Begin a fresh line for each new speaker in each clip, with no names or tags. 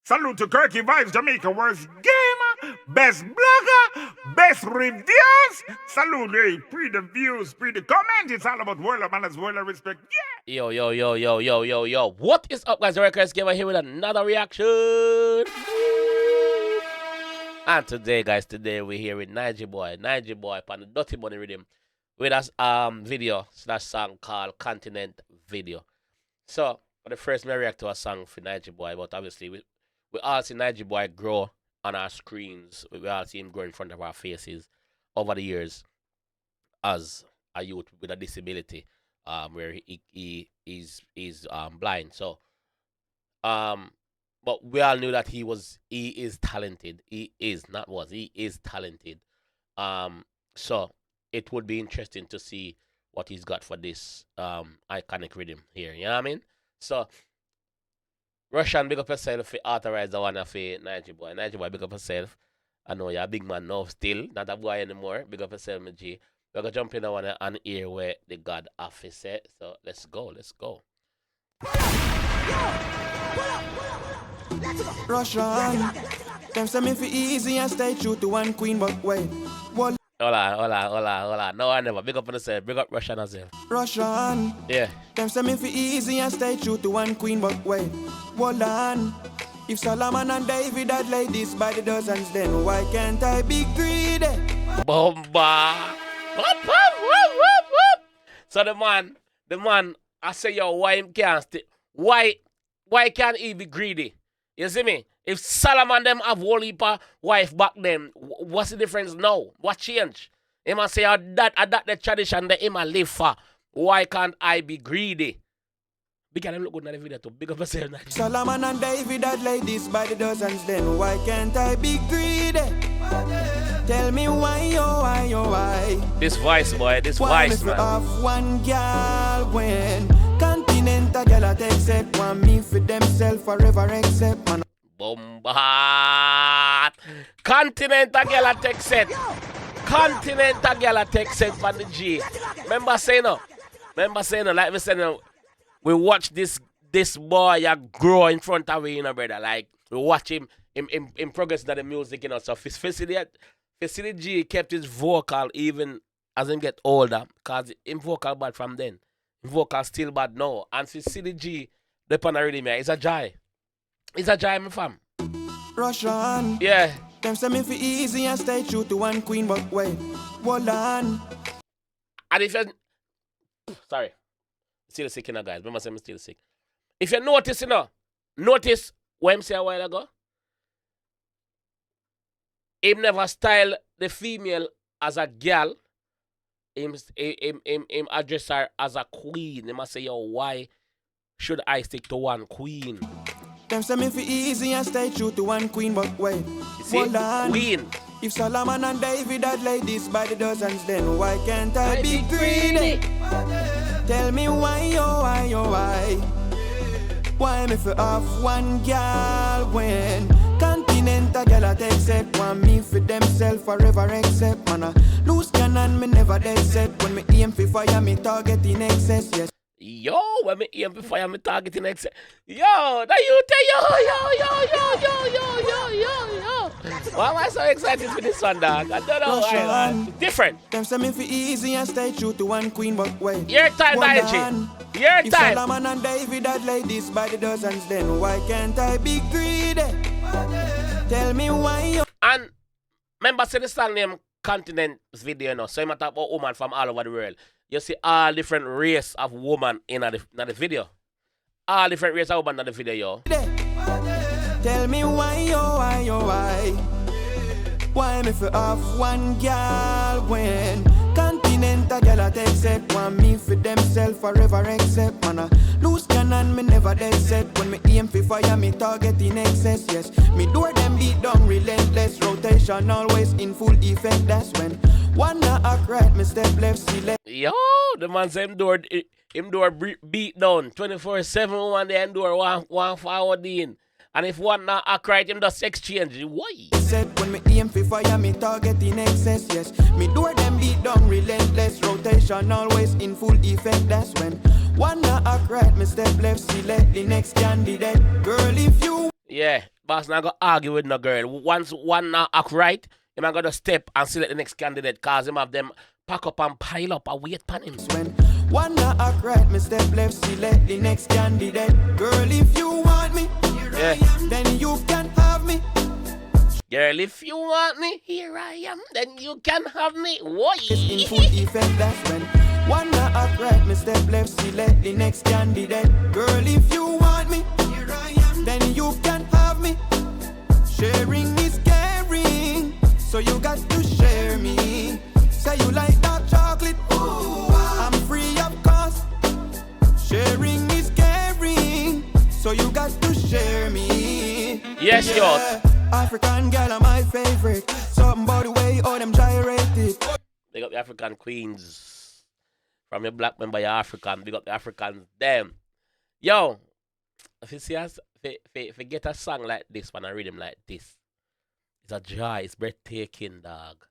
Salute to 𝐑𝐂𝐓𝐈𝐎𝐍, Jamaica worst gamer, best blogger, best reviews. Salute, hey, pre the views, pre the comment. It's all about world of manners, world of respect. Yeah.
Yo. What is up, guys? JAMAICA'S here with another reaction. And today, guys, we're here with Nigy boy on the Dutty Money Riddim with us video slash song called Continent Video. So, for the first, I react to a song for Nigy boy, but obviously we all see Nigy boy grow on our screens. We all see him grow in front of our faces over the years as a youth with a disability, where he is blind. So, but we all knew that he is talented. He is talented. So it would be interesting to see what he's got for this iconic rhythm here. You know what I mean? So Russian, big up yourself for authorize the one for Nigy boy. Nigy boy, big up yourself. I know you're a big man now still, not a boy anymore. Big up yourself, my G. We're gonna jump in on an ear where the God officer. So let's go.
Russian, them say me fi easy and stay true to one queen, but wait. Hold
on. No, I never. Big up on yourself. Big up Russian as well.
Russian,
Yeah.
them say me fi easy and stay true to one queen, but wait. Hold on. If Solomon and David had laid this by the dozens, then why can't I be greedy?
Bomba. So the man, I say, yo, why him can't stay? Why can't he be greedy? You see me? If Solomon them have whole heap of wife back then, what's the difference now? What change? He must say, that the tradition that he must live for. Why can't I be greedy? Big them look good in the video too. Big up yourself.
Solomon and David had laid this by the dozens, then why can't I be greedy? Tell me why, oh why?
This voice, boy, this voice, man.
Off one girl when Continental girl take set one me for themself forever except man.
Bomba. Continental girl take set. Continental girl take set for the G. Remember saying no, like me saying no. We watch this boy grow in front of we, you know, brother. Like we watch him progress to the music, you know. So Facility G kept his vocal even as him get older, cause him vocal bad from then. Him vocal still bad now. And Facility G, the pan already me. It's a joy. It's a joy, my fam.
Russian.
Yeah.
Them say me fi easy and stay true to one queen, but wait, hold on.
And if you still sick, you know, guys. Remember, I'm still sick. If you notice, you know, notice what I said a while ago. Him never style the female as a girl. Him address her as a queen. He must say, yo, why should I stick to one queen?
Them say me fi easy and stay true to one queen, but wait,
you see?
hold on.
Queen.
If Solomon and David had laid this by the dozens, then why can't I be greedy? Tell me why, oh why? Why me fi off one girl when Continental girl take set one me for themself forever except man a loose cannon me never dead set. When me aim fi fire me target in excess, yes.
Yo, when me aim fi fire me target in excess. Yo, that you tell yo. Why am I so excited for this one, dog? I don't know why. It's different.
Them say me fi easy and stay true to one queen, but wait.
Your time, Nigy. Your
if
time.
Solomon and David had laid this by the dozens, then why can't I be greedy? Tell me why.
And remember, say the song name Continent's Video, you know. So you talk about women from all over the world. You see all different race of women in the video. All different race of women in the video, yo.
Tell me why, oh why? Why me fi off one girl when Continental girl take set one me for themself forever except man a loose cannon me never dead set. When me aim fi fire me target in excess, yes. Me door them beat down relentless rotation always in full effect. That's when one not act right me step left select.
Yo, the man say him door beat down 24/7 one day and door one forward in. And if one not act right, him just exchange. Why?
Said when me aim fi fire me target in excess, yes. Me door them beat down relentless rotation always in full effect. That's when one not act right, me step left select the next candidate. Girl, if you
Yeah, boss not gonna argue with no girl. Once one now act right, him not gonna step and select the next candidate cause him have them pack up and pile up and wait upon him.
When one now act right, me step left, select the next candidate. Girl, if you want me,
Yeah.
then you can have me.
Girl, if you want me, here I am, then you can have me. Why?
In full effect, that's when one now act right, me step left, select the next candidate. Girl, if you want me, here I am, then you can have me. Sharing is caring, so you got to share me. Say you like dark chocolate, ooh, I'm free of cost. Sharing is caring, so you got to share me.
Yes, yo.
African girl are my favorite. Something about the way all them gyrated.
Big up the African queens. From your black member, your African. Big up the Africans. Them. Yo. If you see us, if you get a song like this, when I read them like this, it's a joy. It's breathtaking, dog.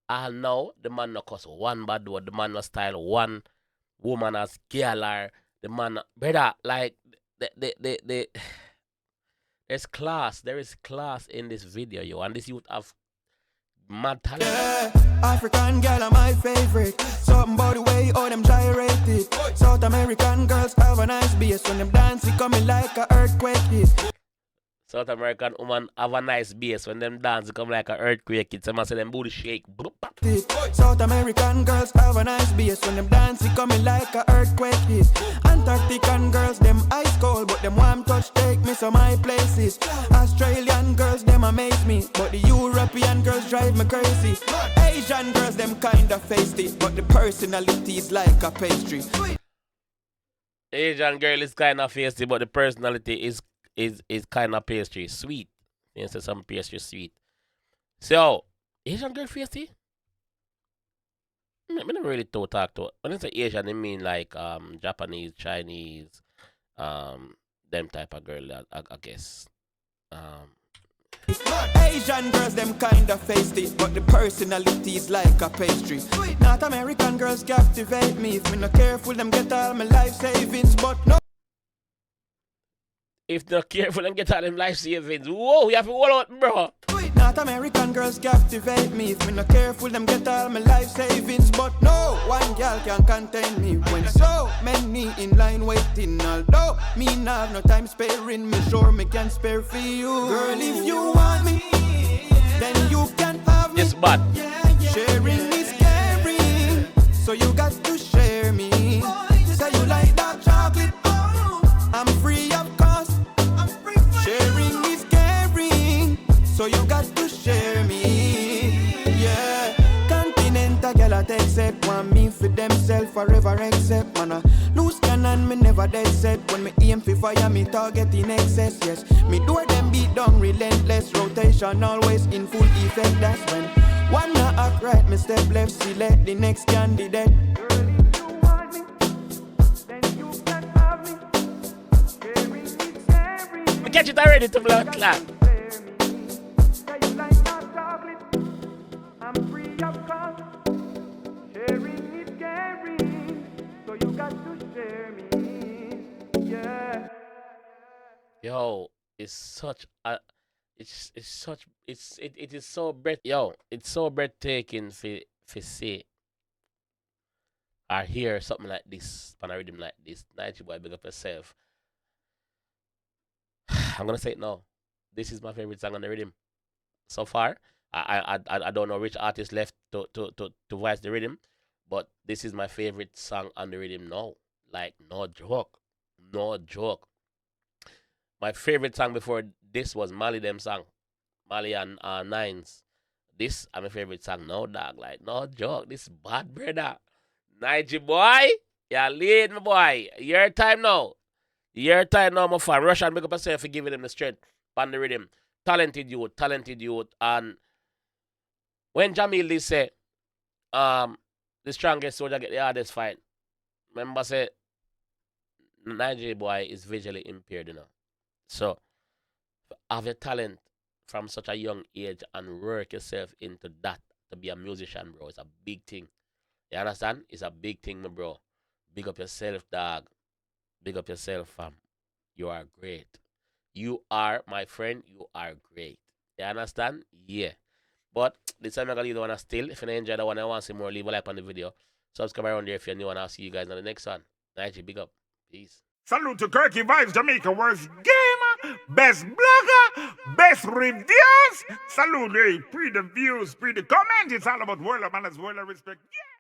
I know the man no cuss one bad word. The man no style one woman as girl or the man, brother, like, the there's class. There is class in this video, yo. And this youth have mad talent.
Yeah, African girl are my favorite. Something about the way all them gyrated. South American girls have a nice bass. When them dance, it coming like a earthquake hit.
South American woman have a nice bass. When them dance, it come like an earthquake. It's a say them booty shake.
South American girls have a nice bass. When them dance, it coming like a earthquake hit. Antarctican girls, them ice cold, but them warm touch take me to my places. Australian girls, them amaze me, but the European girls drive me crazy. Asian girls, them kinda feisty, but the personality is like a pastry.
Asian girl is kind of feisty, but the personality is kind of pastry. Sweet. You say some pastry sweet. So, Asian girl feisty? I never really talk to. When I say Asian, I mean like Japanese, Chinese, them type of girl, I guess.
Asian girls, them kinda feisty, but the personality is like a pastry. North American girls captivate me. If me not careful, them get all my life savings, but no.
If not careful and get all them life savings, whoa, you have to hold out, bro.
North American girls captivate me. If me not careful, them get all my life savings, but no one girl can contain me. When so many in line waiting, although me not have no time sparing, me sure me can spare for you. Girl, if you want me, then you can have me.
It's bad.
Sharing is caring, so you got to share me. Say you like dark chocolate, I'm free of cost. Sharing is caring, so you got to share me. Yeah, continental girl I take set, want me for themself forever except man. Loose cannon, me never dead set. When me aim for fire, me target in excess. Yes, me do them beat down relentless. Rotation always in full effect. That's when one not act right, me step left, select the next candidate. Girl, if you want me, then you can have me. Sharing is caring.
We catch it already to blood clot.
Say you like dark chocolate, I'm free of cost. Sharing is caring, so you got to share me. Yeah.
Yo, it's such a, it is so it's so breathtaking for see or hear something like this, when I read him like this. Nigy boy, big up yourself. I'm gonna say it now. This is my favorite song on the rhythm so far. I don't know which artist left to voice the rhythm, but this is my favorite song on the rhythm now. Like, no joke. No joke. My favorite song before this was Mali them song. Mali and Nines. This is my favorite song now, dog. Like, no joke. This is bad, brother. Nigy boy. Yeah, lead my boy. Your time now. Your time now, my fan. Rush and make up yourself for giving them the strength on the rhythm. Talented youth. And when Jamil did say, the strongest soldier get the hardest fight. Remember say, Nigeria boy is visually impaired, you know. So, have your talent from such a young age and work yourself into that to be a musician, bro. It's a big thing. You understand? It's a big thing, my bro. Big up yourself, dog. Big up yourself, fam. You are great. You are, my friend, you are great. You understand? Yeah. But this time I'm gonna leave the one still. If you enjoy the one I want to see more, leave a like on the video. Subscribe around there if you're new, and I'll see you guys on the next one. Nigy, big up. Peace.
Salute to 𝐑𝐂𝐓𝐈𝐎𝐍, Jamaica worst gamer, best blogger, best reviews. Salute, hey, pre the views, pre the comment. It's all about world of manners, world of respect. Yeah.